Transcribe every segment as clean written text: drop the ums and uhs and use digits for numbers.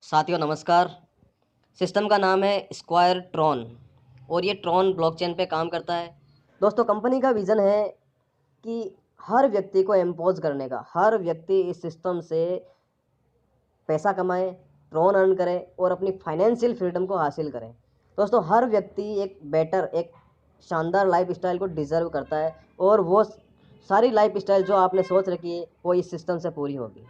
साथियों नमस्कार। सिस्टम का नाम है स्क्वायर ट्रॉन और ये ट्रॉन ब्लॉकचेन पे काम करता है। दोस्तों कंपनी का विज़न है कि हर व्यक्ति को एम्पोज करने का, हर व्यक्ति इस सिस्टम से पैसा कमाए, ट्रॉन अर्न करे और अपनी फाइनेंशियल फ्रीडम को हासिल करें। दोस्तों हर व्यक्ति एक शानदार लाइफस्टाइल को डिज़र्व करता है और वो सारी लाइफस्टाइल जो आपने सोच रखी है वो इस सिस्टम से पूरी होगी।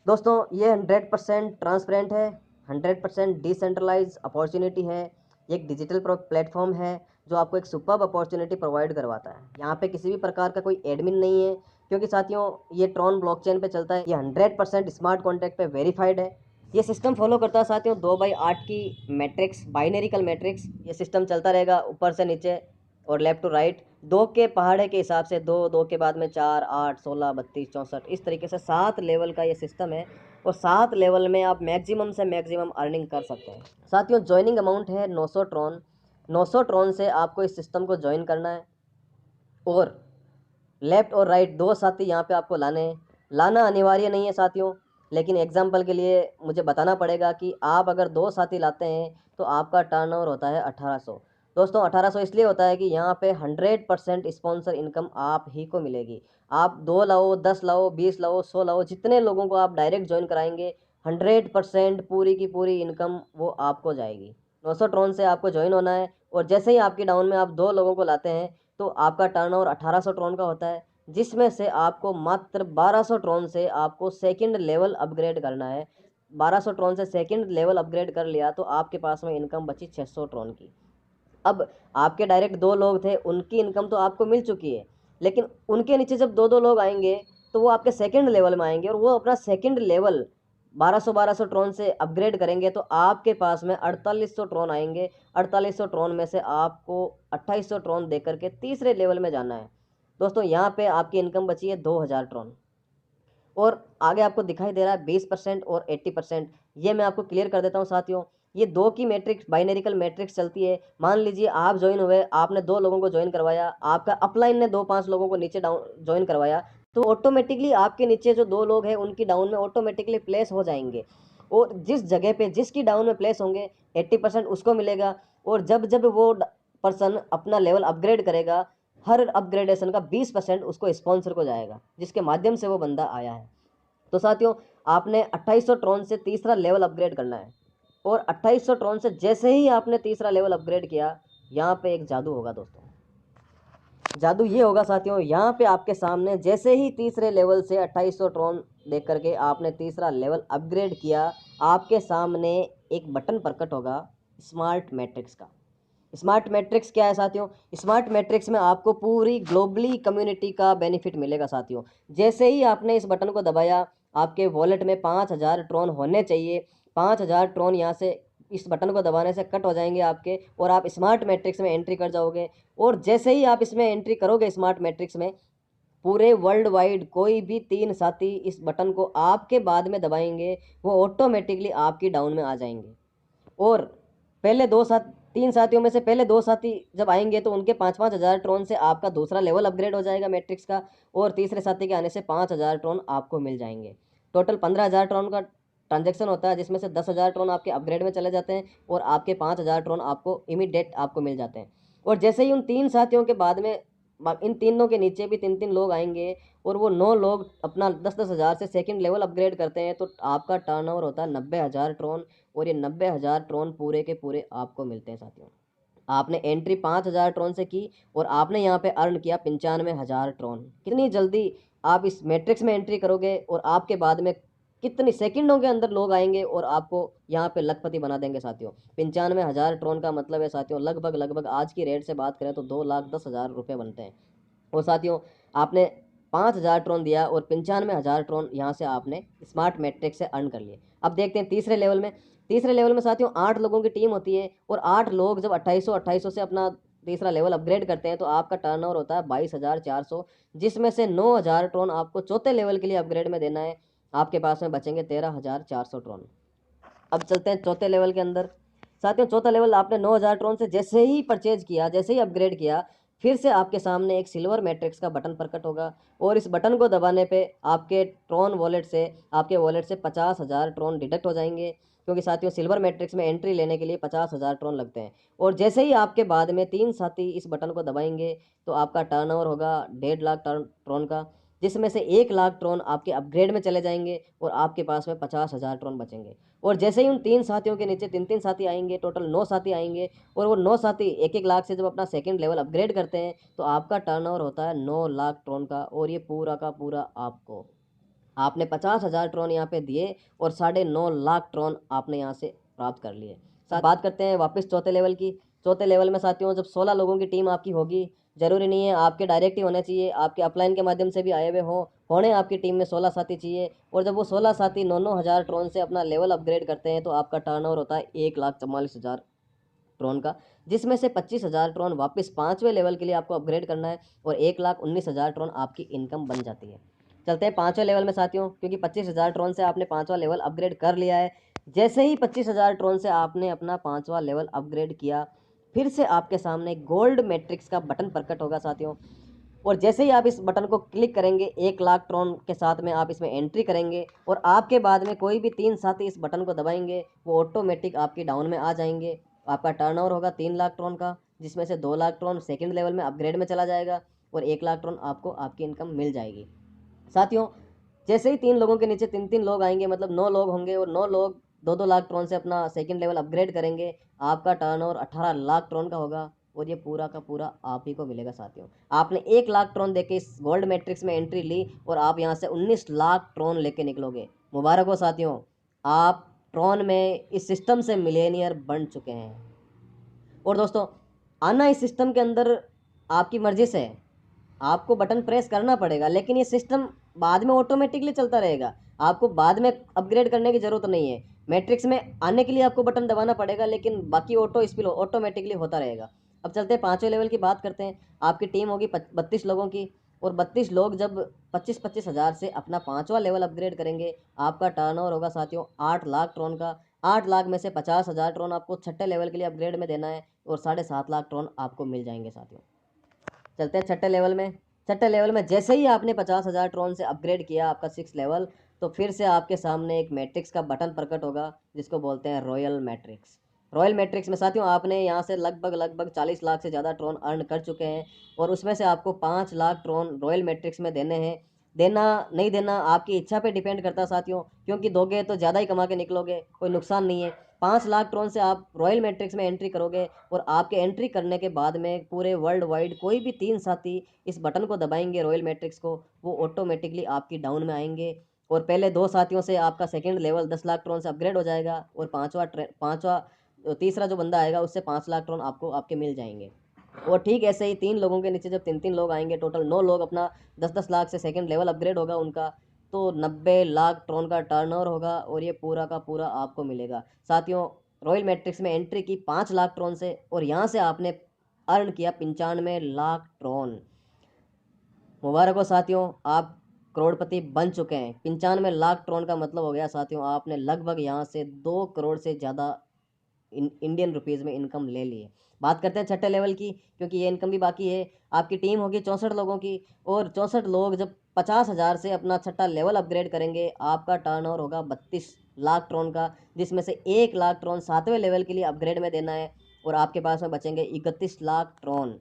दोस्तों ये 100% ट्रांसपेरेंट है, 100% डिसेंट्रलाइज अपॉर्चुनिटी है। ये एक डिजिटल प्लेटफॉर्म है जो आपको एक सुपर्ब अपॉर्चुनिटी प्रोवाइड करवाता है। यहाँ पे किसी भी प्रकार का कोई एडमिन नहीं है, क्योंकि साथियों ये ट्रॉन ब्लॉकचेन पे चलता है। ये 100% स्मार्ट कॉन्ट्रैक्ट पे वेरीफाइड है। ये सिस्टम फॉलो करता है साथियों 2/8 की मैट्रिक्स, बाइनरिकल मैट्रिक्स। ये सिस्टम चलता रहेगा ऊपर से नीचे और लेफ्ट टू राइट, दो के पहाड़े के हिसाब से, दो दो के बाद में 4, 8, 16, 32, 64, इस तरीके से 7 लेवल का ये सिस्टम है और 7 लेवल में आप मैक्सिमम से मैक्सिमम अर्निंग कर सकते हैं। साथियों ज्वाइनिंग अमाउंट है 900 ट्रॉन। 900 ट्रॉन से आपको इस सिस्टम को ज्वाइन करना है और लेफ्ट और राइट दो साथी यहाँ पे आपको लाना अनिवार्य नहीं है साथियों, लेकिन एग्जाम्पल के लिए मुझे बताना पड़ेगा कि आप अगर दो साथी लाते हैं तो आपका टर्नओवर होता है 1800। दोस्तों 1800 इसलिए होता है कि यहाँ पे 100% स्पॉन्सर इनकम आप ही को मिलेगी। आप 2 लाओ, 10 लाओ, 20 लाओ, 100 लाओ, जितने लोगों को आप डायरेक्ट ज्वाइन कराएंगे 100% पूरी की पूरी इनकम वो आपको जाएगी। 900 ट्रॉन से आपको ज्वाइन होना है और जैसे ही आपकी डाउन में आप 2 लोगों को लाते हैं तो आपका टर्नओवर 1800 ट्रॉन का होता है, जिसमें से आपको मात्र 1200 ट्रॉन से आपको सेकंड लेवल अपग्रेड करना है। 1200 ट्रॉन से सेकंड लेवल अपग्रेड कर लिया तो आपके पास में इनकम बची 600 ट्रॉन की। अब आपके डायरेक्ट 2 लोग थे, उनकी इनकम तो आपको मिल चुकी है, लेकिन उनके नीचे जब 2-2 लोग आएंगे तो वो आपके सेकंड लेवल में आएंगे और वो अपना सेकंड लेवल 1200 ट्रॉन से अपग्रेड करेंगे तो आपके पास में 4800 ट्रॉन आएंगे। 4800 ट्रॉन में से आपको 2800 ट्रॉन दे करके तीसरे लेवल में जाना है। दोस्तों यहाँ पे आपकी इनकम बची है 2000 ट्रॉन और आगे आपको दिखाई दे रहा है 20% और 80%। ये मैं आपको क्लियर कर देता हूँ साथियों। ये 2 की मैट्रिक्स, बाइनरिकल मैट्रिक्स चलती है। मान लीजिए आप ज्वाइन हुए, आपने 2 लोगों को ज्वाइन करवाया, आपका अपलाइन ने 2-5 लोगों को नीचे डाउन ज्वाइन करवाया, तो ऑटोमेटिकली आपके नीचे जो 2 लोग हैं उनकी डाउन में ऑटोमेटिकली प्लेस हो जाएंगे और जिस जगह पे जिसकी डाउन में प्लेस होंगे 80% उसको मिलेगा। और जब जब वो पर्सन अपना लेवल अपग्रेड करेगा, हर अपग्रेडेशन का 20% उसको स्पॉन्सर को जाएगा, जिसके माध्यम से वो बंदा आया है। तो साथियों आपने 2800 ट्रॉन से तीसरा लेवल अपग्रेड करना है और 2800 ट्रॉन से जैसे ही आपने तीसरा लेवल अपग्रेड किया, यहाँ पे एक जादू होगा दोस्तों। जादू ये होगा साथियों, यहाँ पे आपके सामने जैसे ही तीसरे लेवल से 2800 ट्रॉन देख करके आपने तीसरा लेवल अपग्रेड किया, आपके सामने एक बटन प्रकट होगा स्मार्ट मैट्रिक्स का। स्मार्ट मैट्रिक्स क्या है साथियों? स्मार्ट मैट्रिक्स में आपको पूरी ग्लोबली कम्युनिटी का बेनिफिट मिलेगा साथियों। जैसे ही आपने इस बटन को दबाया, आपके वॉलेट में 5000 ट्रॉन होने चाहिए। 5000 ट्रॉन यहाँ से इस बटन को दबाने से कट हो जाएंगे आपके और आप स्मार्ट मैट्रिक्स में एंट्री कर जाओगे। और जैसे ही आप इसमें एंट्री करोगे स्मार्ट मैट्रिक्स में, पूरे वर्ल्ड वाइड कोई भी 3 साथी इस बटन को आपके बाद में दबाएंगे, वो ऑटोमेटिकली आपकी डाउन में आ जाएंगे। और पहले 3 साथियों में से पहले 2 साथी जब आएंगे तो उनके 5-5 हज़ार ट्रॉन से आपका दूसरा लेवल अपग्रेड हो जाएगा मैट्रिक्स का और तीसरे साथी के आने से 5000 ट्रॉन आपको मिल जाएंगे। टोटल 15000 ट्रॉन का ट्रांजैक्शन होता है, जिसमें से 10,000 ट्रॉन आपके अपग्रेड में चले जाते हैं और आपके 5000 ट्रॉन आपको इमीडिएट आपको मिल जाते हैं। और जैसे ही उन 3 साथियों के बाद में इन तीनों के नीचे भी 3-3 लोग आएंगे और वो 9 लोग अपना 10-10 हज़ार से सेकंड लेवल अपग्रेड करते हैं, तो आपका टर्नओवर होता है 90,000 ट्रॉन और ये 90,000 ट्रॉन पूरे के पूरे आपको मिलते हैं साथियों। आपने एंट्री 5000 ट्रॉन से की और आपने यहाँ पे अर्न किया 95,000 ट्रॉन। कितनी जल्दी आप इस मैट्रिक्स में एंट्री करोगे और आपके बाद में कितनी सेकंडों के अंदर लोग आएंगे और आपको यहाँ पे लखपति बना देंगे साथियों। 95,000 ट्रॉन का मतलब है साथियों लगभग आज की रेट से बात करें तो 2,10,000 रुपये बनते हैं। और साथियों आपने 5000 ट्रॉन दिया और 95,000 ट्रॉन यहाँ से आपने स्मार्ट मैट्रिक्स से अर्न कर लिए। अब देखते हैं तीसरे लेवल में। तीसरे लेवल में साथियों 8 लोगों की टीम होती है और 8 लोग जब 2800 से अपना तीसरा लेवल अपग्रेड करते हैं तो आपका टर्नओवर होता है 22,400, जिसमें से 9,000 ट्रॉन आपको चौथे लेवल के लिए अपग्रेड में देना है। आपके पास में बचेंगे 13,400 ट्रॉन। अब चलते हैं चौथे लेवल के अंदर। साथियों चौथा लेवल आपने 9,000 ट्रॉन से जैसे ही परचेज किया, जैसे ही अपग्रेड किया, फिर से आपके सामने एक सिल्वर मैट्रिक्स का बटन प्रकट होगा और इस बटन को दबाने पे आपके ट्रॉन वॉलेट से आपके वॉलेट से 50,000 ट्रॉन डिडक्ट हो जाएंगे क्योंकि साथियों सिल्वर मैट्रिक्स में एंट्री लेने के लिए 50,000 ट्रॉन लगते हैं। और जैसे ही आपके बाद में 3 साथी इस बटन को दबाएंगे तो आपका टर्नओवर होगा 1.5 लाख ट्रॉन का, जिसमें से 1 लाख ट्रॉन आपके अपग्रेड में चले जाएंगे और आपके पास में 50,000 ट्रॉन बचेंगे। और जैसे ही उन 3 साथियों के नीचे 3-3 साथी आएंगे, टोटल 9 साथी आएंगे, और वो 9 साथी 1-1 लाख से जब अपना सेकंड लेवल अपग्रेड करते हैं तो आपका टर्नओवर होता है 9 लाख ट्रॉन का। और ये पूरा का पूरा आपने 50,000 ट्रॉन यहाँ पे दिए और 9.5 लाख ट्रॉन आपने यहाँ से प्राप्त कर लिए। बात करते हैं वापस चौथे लेवल की। चौथे लेवल में साथियों जब 16 लोगों की टीम आपकी होगी, जरूरी नहीं है आपके डायरेक्ट ही होने चाहिए, आपके अपलाइन के माध्यम से भी आए हुए होने आपकी टीम में 16 साथी चाहिए। और जब वो 16 साथी 9-9 हज़ार ट्रॉन से अपना लेवल अपग्रेड करते हैं तो आपका टर्नओवर होता है 1,44,000 ट्रॉन का, जिसमें से 25,000 ट्रॉन वापस 5वें लेवल के लिए आपको अपग्रेड करना है और 1,19,000 ट्रॉन आपकी इनकम बन जाती है। चलते हैं 5वें लेवल में साथियों, क्योंकि 25,000 ट्रॉन से आपने 5वां लेवल अपग्रेड कर लिया है। जैसे ही 25,000 ट्रॉन से आपने अपना 5वां लेवल अपग्रेड किया, फिर से आपके सामने गोल्ड मैट्रिक्स का बटन प्रकट होगा साथियों। और जैसे ही आप इस बटन को क्लिक करेंगे 1 लाख ट्रॉन के साथ में आप इसमें एंट्री करेंगे और आपके बाद में कोई भी 3 साथी इस बटन को दबाएंगे, वो ऑटोमेटिक आपकी डाउन में आ जाएंगे। आपका टर्नओवर होगा 3 लाख ट्रॉन का, जिसमें से 2 लाख ट्रॉन सेकंड लेवल में अपग्रेड में चला जाएगा और 1 लाख ट्रॉन आपको आपकी इनकम मिल जाएगी। साथियों जैसे ही 3 लोगों के नीचे 3-3 लोग आएंगे, मतलब 9 लोग होंगे और 9 लोग 2-2 लाख ट्रॉन से अपना सेकंड लेवल अपग्रेड करेंगे, आपका टर्नओवर 18 लाख ट्रॉन का होगा और ये पूरा का पूरा आप ही को मिलेगा। साथियों आपने 1 लाख ट्रॉन देके इस गोल्ड मैट्रिक्स में एंट्री ली और आप यहाँ से 19 लाख ट्रॉन लेके निकलोगे। मुबारक हो साथियों, आप ट्रॉन में इस सिस्टम से मिलेनियर बन चुके हैं। और दोस्तों आना इस सिस्टम के अंदर आपकी मर्जी से है, आपको बटन प्रेस करना पड़ेगा, लेकिन ये सिस्टम बाद में ऑटोमेटिकली चलता रहेगा, आपको बाद में अपग्रेड करने की ज़रूरत नहीं है। मैट्रिक्स में आने के लिए आपको बटन दबाना पड़ेगा, लेकिन बाकी ऑटो स्पिल ऑटोमेटिकली होता रहेगा। अब चलते हैं 5वें लेवल की बात करते हैं। आपकी टीम होगी 32 लोगों की और 32 लोग जब 25-25 हज़ार से अपना 5वां लेवल अपग्रेड करेंगे, आपका टर्नओवर होगा साथियों 8 लाख ट्रॉन का। 8 लाख में से 50,000 ट्रॉन आपको 6ठे लेवल के लिए अपग्रेड में देना है और 7.5 लाख ट्रॉन आपको मिल जाएंगे। साथियों चलते हैं 6ठे लेवल में। 6ठे लेवल में जैसे ही आपने 50,000 ट्रॉन से अपग्रेड किया आपका 6 लेवल, तो फिर से आपके सामने एक मैट्रिक्स का बटन प्रकट होगा जिसको बोलते हैं रॉयल मैट्रिक्स। रॉयल मैट्रिक्स में साथियों आपने यहाँ से लगभग 40 लाख से ज़्यादा ट्रॉन अर्न कर चुके हैं और उसमें से आपको 5 लाख ट्रॉन रॉयल मैट्रिक्स में देने हैं। देना नहीं देना आपकी इच्छा पे डिपेंड करता है साथियों, क्योंकि दोगे तो ज़्यादा ही कमा के निकलोगे, कोई नुकसान नहीं है। 5 लाख ट्रॉन से आप रॉयल मैट्रिक्स में एंट्री करोगे और आपके एंट्री करने के बाद में पूरे वर्ल्ड वाइड कोई भी 3 साथी इस बटन को दबाएंगे रॉयल मैट्रिक्स को, वो ऑटोमेटिकली आपकी डाउन में आएंगे और पहले 2 साथियों से आपका सेकंड लेवल 10 लाख ट्रॉन से अपग्रेड हो जाएगा और पाँचवा तीसरा जो बंदा आएगा उससे 5 लाख ट्रॉन आपको आपके मिल जाएंगे। और ठीक ऐसे ही 3 लोगों के नीचे जब 3-3 लोग आएंगे, टोटल 9 लोग अपना 10-10 लाख से सेकंड लेवल अपग्रेड होगा उनका, तो 90 लाख ट्रॉन का टर्नओवर होगा और ये पूरा का पूरा आपको मिलेगा। साथियों रॉयल मैट्रिक्स में एंट्री की 5 लाख ट्रॉन से और यहाँ से आपने अर्न किया 95 लाख ट्रॉन। मुबारक हो साथियों, आप करोड़पति बन चुके हैं। 95 लाख ट्रॉन का मतलब हो गया साथियों आपने लगभग यहाँ से 2 करोड़ से ज़्यादा इंडियन रुपीज़ में इनकम ले ली है। बात करते हैं 6ठे लेवल की, क्योंकि ये इनकम भी बाकी है। आपकी टीम होगी 64 लोगों की और 64 लोग जब 50,000 से अपना 6ठा लेवल अपग्रेड करेंगे, आपका टर्नओवर होगा 32 लाख ट्रॉन का, जिसमें से 1 लाख ट्रॉन 7वें लेवल के लिए अपग्रेड में देना है और आपके पास में बचेंगे 31 लाख ट्रॉन।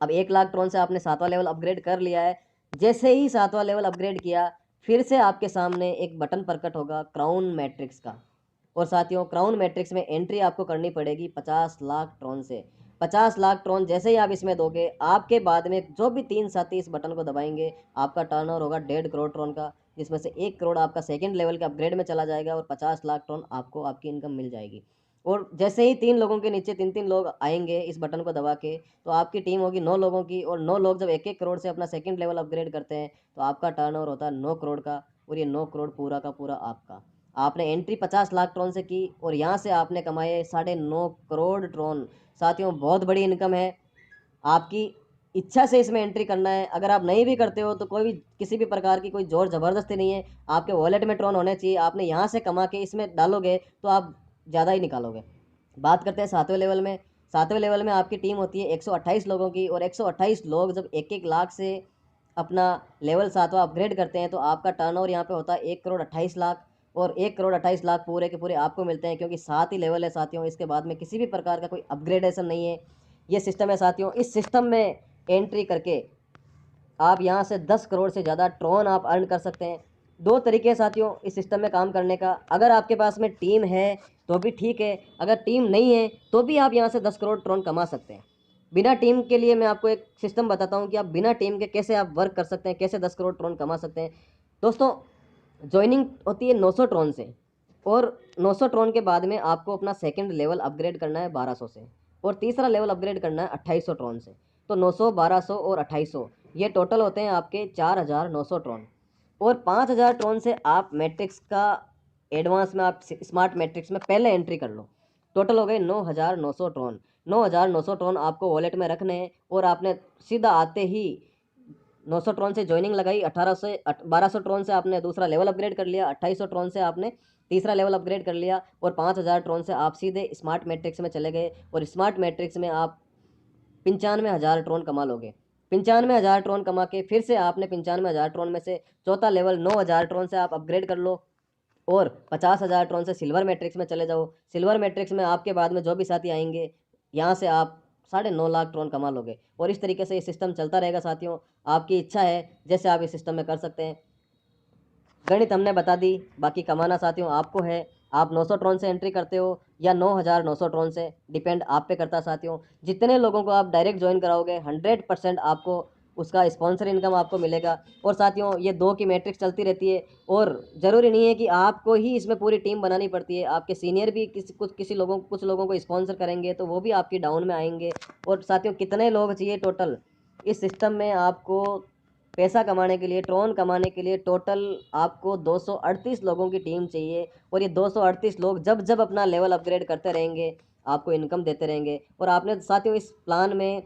अब 1 लाख ट्रॉन से आपने 7वां लेवल अपग्रेड कर लिया है। जैसे ही 7वां लेवल अपग्रेड किया, फिर से आपके सामने एक बटन प्रकट होगा क्राउन मैट्रिक्स का। और साथियों क्राउन मैट्रिक्स में एंट्री आपको करनी पड़ेगी 50 लाख ट्रॉन से। 50 लाख ट्रॉन जैसे ही आप इसमें दोगे, आपके बाद में जो भी 3 साथी इस बटन को दबाएंगे, आपका टर्नओवर होगा 1.5 करोड़ ट्रॉन का, जिसमें से 1 करोड़ आपका सेकंड लेवल के अपग्रेड में चला जाएगा और 50 लाख ट्रॉन आपको आपकी इनकम मिल जाएगी। और जैसे ही 3 लोगों के नीचे 3-3 लोग आएंगे इस बटन को दबा के, तो आपकी टीम होगी 9 लोगों की और 9 लोग जब 1-1 करोड़ से अपना सेकंड लेवल अपग्रेड करते हैं, तो आपका टर्नओवर होता है 9 करोड़ का और ये 9 करोड़ पूरा का पूरा आपका। आपने एंट्री 50 लाख ट्रॉन से की और यहाँ से आपने कमाए 9.5 करोड़ ट्रॉन। साथियों बहुत बड़ी इनकम है, आपकी इच्छा से इसमें एंट्री करना है। अगर आप नहीं भी करते हो तो कोई भी किसी भी प्रकार की कोई जोर ज़बरदस्ती नहीं है, आपके वॉलेट में ट्रॉन होने चाहिए, आपने यहाँ से कमा के इसमें डालोगे तो आप ज़्यादा ही निकालोगे। बात करते हैं 7वें लेवल में। 7वें लेवल में आपकी टीम होती है 128 लोगों की और 128 लोग जब 1-1 लाख से अपना लेवल 7वां अपग्रेड करते हैं, तो आपका टर्नओवर यहाँ पे होता है 1 करोड़ 28 लाख और 1,28,00,000 पूरे के पूरे आपको मिलते हैं, क्योंकि 7 ही लेवल है साथियों। इसके बाद में किसी भी प्रकार का कोई अपग्रेडेशन नहीं है, ये सिस्टम है साथियों। इस सिस्टम में एंट्री करके आप यहाँ से 10 करोड़ से ज़्यादा ट्रॉन आप अर्न कर सकते हैं। 2 तरीके साथियों इस सिस्टम में काम करने का। अगर आपके पास में टीम है तो भी ठीक है, अगर टीम नहीं है तो भी आप यहाँ से 10 करोड़ ट्रॉन कमा सकते हैं। बिना टीम के लिए मैं आपको एक सिस्टम बताता हूँ कि आप बिना टीम के कैसे आप वर्क कर सकते हैं, कैसे 10 करोड़ ट्रॉन कमा सकते हैं। दोस्तों, ज्वाइनिंग होती है 900 ट्रॉन से, और 900 ट्रॉन के बाद में आपको अपना सेकंड लेवल अपग्रेड करना है 1200 से, और तीसरा लेवल अपग्रेड करना है 2800 ट्रॉन से। तो 900, 1200 और 2800, ये टोटल होते हैं आपके 4900 ट्रॉन। और 5000 ट्रॉन से आप मैट्रिक्स का एडवांस में, आप स्मार्ट मैट्रिक्स में पहले एंट्री कर लो। टोटल हो गए 9900 ट्रॉन। 9900 ट्रॉन आपको वॉलेट में रखने हैं, और आपने सीधा आते ही 900 ट्रॉन से ज्वाइनिंग लगाई, 1200 ट्रॉन से आपने दूसरा लेवल अपग्रेड कर लिया, 2800 ट्रॉन से आपने तीसरा लेवल अपग्रेड कर लिया, और 5000 ट्रॉन से आप सीधे स्मार्ट मैट्रिक्स में चले गए, और स्मार्ट मैट्रिक्स में आप 95,000 ट्रॉन कमा लोगे। 95,000 ट्रॉन कमा के फिर से आपने 95,000 ट्रॉन में से चौथा लेवल 9,000 ट्रॉन से आप अपग्रेड कर लो, और 50,000 ट्रॉन से सिल्वर मैट्रिक्स में चले जाओ। सिल्वर मैट्रिक्स में आपके बाद में जो भी साथी आएंगे, यहाँ से आप 9.5 लाख ट्रॉन कमा लोगे। और इस तरीके से ये सिस्टम चलता रहेगा साथियों। आपकी इच्छा है जैसे आप इस सिस्टम में कर सकते हैं। गणित हमने बता दी, बाकी कमाना साथियों आपको है। आप 900 ट्रॉन से एंट्री करते हो या 9,900 ट्रॉन से, डिपेंड आप पे करता है साथियों। जितने लोगों को आप डायरेक्ट ज्वाइन कराओगे 100% आपको उसका स्पॉन्सर इनकम आपको मिलेगा। और साथियों, ये 2 की मैट्रिक्स चलती रहती है, और ज़रूरी नहीं है कि आपको ही इसमें पूरी टीम बनानी पड़ती है। आपके सीनियर भी कुछ लोगों को स्पॉन्सर करेंगे, तो वो भी आपकी डाउन में आएंगे। और साथियों, कितने लोग चाहिए टोटल इस सिस्टम में आपको पैसा कमाने के लिए, ट्रॉन कमाने के लिए? टोटल आपको 238 लोगों की टीम चाहिए, और ये 238 लोग जब जब अपना लेवल अपग्रेड करते रहेंगे आपको इनकम देते रहेंगे। और आपने साथियों इस प्लान में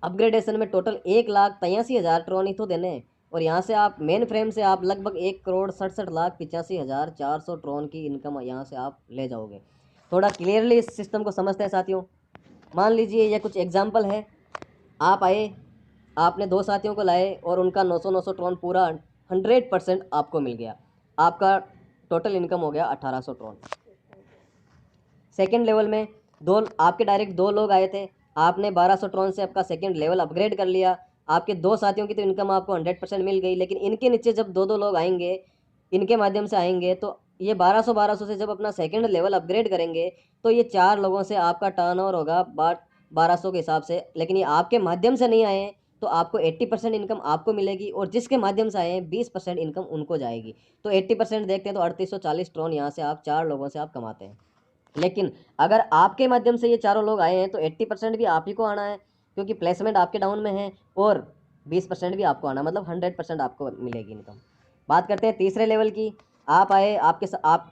अपग्रेडेशन में टोटल 1,83,000 ट्रॉन ही तो देने हैं, और यहाँ से आप मेन फ्रेम से आप लगभग 1,67,85,400 ट्रॉन की इनकम यहाँ से आप ले जाओगे। थोड़ा क्लियरली इस सिस्टम को समझते हैं साथियों। मान लीजिए ये कुछ एग्जाम्पल है। आप आए, आपने 2 साथियों को लाए, और उनका 900 ट्रॉन पूरा 100% आपको मिल गया। आपका टोटल इनकम हो गया 1800 ट्रॉन। सेकेंड लेवल में आपके डायरेक्ट 2 लोग आए थे, आपने 1200 ट्रॉन से आपका सेकेंड लेवल अपग्रेड कर लिया। आपके 2 साथियों की तो इनकम आपको 100% मिल गई, लेकिन इनके नीचे जब 2-2 लोग आएंगे, इनके माध्यम से आएंगे, तो ये 1200 से जब अपना सेकेंड लेवल अपग्रेड करेंगे, तो ये 4 लोगों से आपका टर्नओवर होगा 1200 के हिसाब से। लेकिन ये आपके माध्यम से नहीं आए, तो आपको 80% इनकम आपको मिलेगी, और जिसके माध्यम से आए हैं 20% इनकम उनको जाएगी। तो 80% देखते हैं तो 3840 ट्रॉन यहाँ से आप 4 लोगों से आप कमाते हैं। लेकिन अगर आपके माध्यम से ये चारों लोग आए हैं, तो 80% भी आप ही को आना है, क्योंकि प्लेसमेंट आपके डाउन में है, और 20% भी आपको आना, मतलब 100% आपको मिलेगी इनकम। बात करते हैं तीसरे लेवल की। आप आए, आप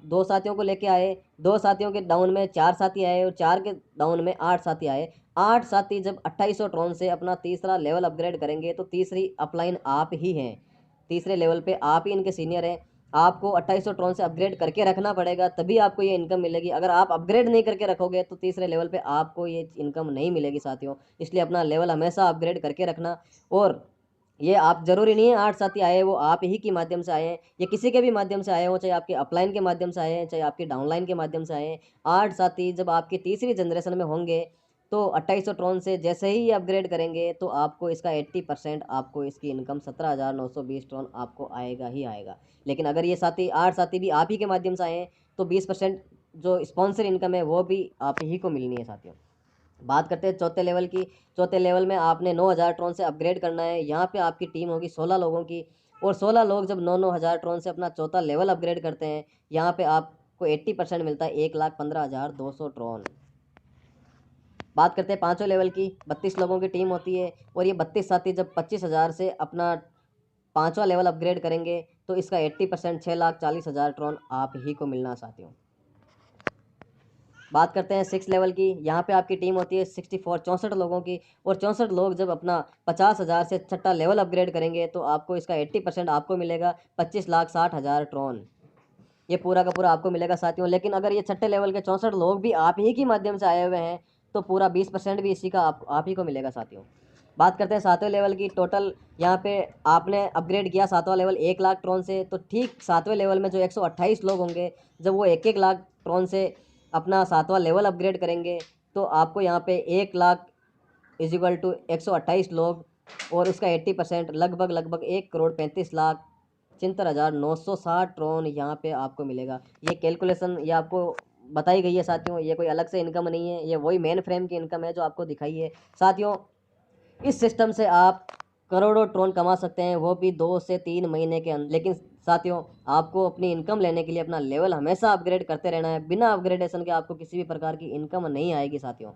2 साथियों को लेके आए, 2 साथियों के डाउन में 4 साथी आए, और 4 के डाउन में 8 साथी आए। 8 साथी जब 2800 ट्रॉन से अपना तीसरा लेवल अपग्रेड करेंगे, तो तीसरी अपलाइन आप ही हैं, तीसरे लेवल पे आप ही इनके सीनियर हैं। आपको 2800 ट्रॉन से अपग्रेड करके रखना पड़ेगा, तभी आपको ये इनकम मिलेगी। अगर आप अपग्रेड नहीं करके रखोगे, तो तीसरे लेवल पे आपको ये इनकम नहीं मिलेगी साथियों। इसलिए अपना लेवल हमेशा अपग्रेड करके रखना। और ये आप ज़रूरी नहीं है 8 साथी आए वो आप ही के माध्यम से आए हैं, ये किसी के भी माध्यम से आए हो, चाहे आपके अपलाइन के माध्यम से आए हैं, चाहे आपके डाउनलाइन के माध्यम से आए हैं। 8 साथी जब आपकी तीसरी जनरेशन में होंगे, तो 2800 ट्रॉन से जैसे ही ये अपग्रेड करेंगे, तो आपको इसका 80% आपको इसकी इनकम 17,920 ट्रॉन आपको आएगा ही आएगा। लेकिन अगर ये 8 साथी भी आप ही के माध्यम से आए हैं, तो 20% जो स्पॉन्सर इनकम है वो भी आप ही को मिलनी है साथियों। बात करते हैं चौथे लेवल की। चौथे लेवल में आपने 9,000 ट्रॉन से अपग्रेड करना है। यहाँ पे आपकी टीम होगी 16 लोगों की, और 16 लोग जब 9,000 ट्रॉन से अपना चौथा लेवल अपग्रेड करते हैं, यहाँ पे आपको 80% मिलता है 1,15,200 ट्रॉन। बात करते हैं पाँचों लेवल की। 32 लोगों की टीम होती है, और ये 32 साथी जब 25,000 से अपना पाँचवा लेवल अपग्रेड करेंगे, तो इसका 80% 6,40,000 ट्रॉन आप ही को मिलना साथियों। बात करते हैं 6 लेवल की। यहाँ पे आपकी टीम होती है 64 लोगों की, और 64 लोग जब अपना 50,000 से छठा लेवल अपग्रेड करेंगे, तो आपको इसका 80% आपको मिलेगा 25,60,000 ट्रॉन। ये पूरा का पूरा आपको मिलेगा साथियों। लेकिन अगर ये छठे लेवल के 64 लोग भी आप ही के माध्यम से आए हुए हैं, तो पूरा 20% भी इसी का आप ही को मिलेगा साथियों। बात करते हैं 7वें लेवल की। टोटल यहाँ पे आपने अपग्रेड किया 7वां लेवल 1 लाख ट्रॉन से, तो ठीक 7वें लेवल में जो 128 लोग होंगे, जब वो 1-1 लाख ट्रॉन से अपना 7वां लेवल अपग्रेड करेंगे, तो आपको यहाँ पे 1 लाख इजिकल टू 128 लोग और उसका 80% लगभग 1,35,73,960 ट्रॉन यहाँ पे आपको मिलेगा। ये कैलकुलेशन ये आपको बताई गई है साथियों, ये कोई अलग से इनकम नहीं है, ये वही मेन फ्रेम की इनकम है जो आपको दिखाई है साथियों। इस सिस्टम से आप करोड़ों ट्रॉन कमा सकते हैं, वो भी 2 से 3 महीने के अंदर। लेकिन साथियों, आपको अपनी इनकम लेने के लिए अपना लेवल हमेशा अपग्रेड करते रहना है। बिना अपग्रेडेशन के आपको किसी भी प्रकार की इनकम नहीं आएगी साथियों।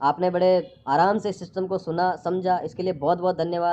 आपने बड़े आराम से इस सिस्टम को सुना समझा, इसके लिए बहुत बहुत धन्यवाद।